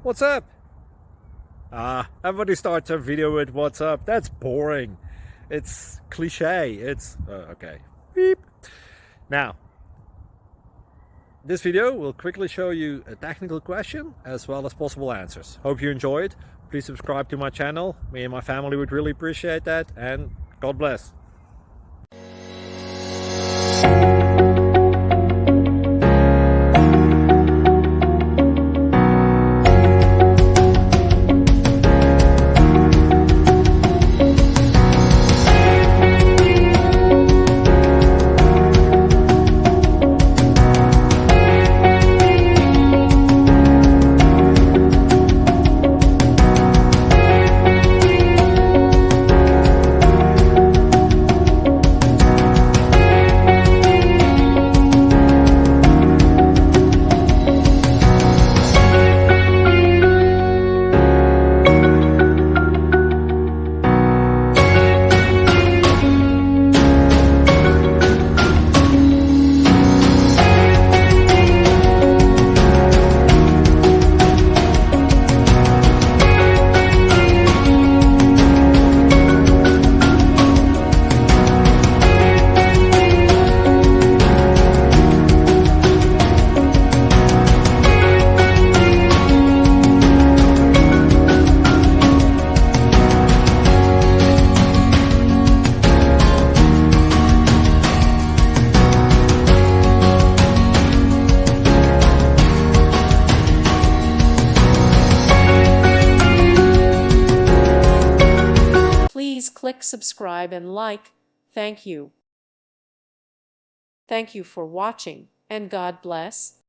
What's up? Everybody starts a video with what's up. That's boring. It's cliche. It's okay. Beep. Now, this video will quickly show you a technical question as well as possible answers. Hope you enjoyed. Please subscribe to my channel. Me and my family would really appreciate that, and God bless. Please click subscribe and like. Thank you. Thank you for watching, and God bless.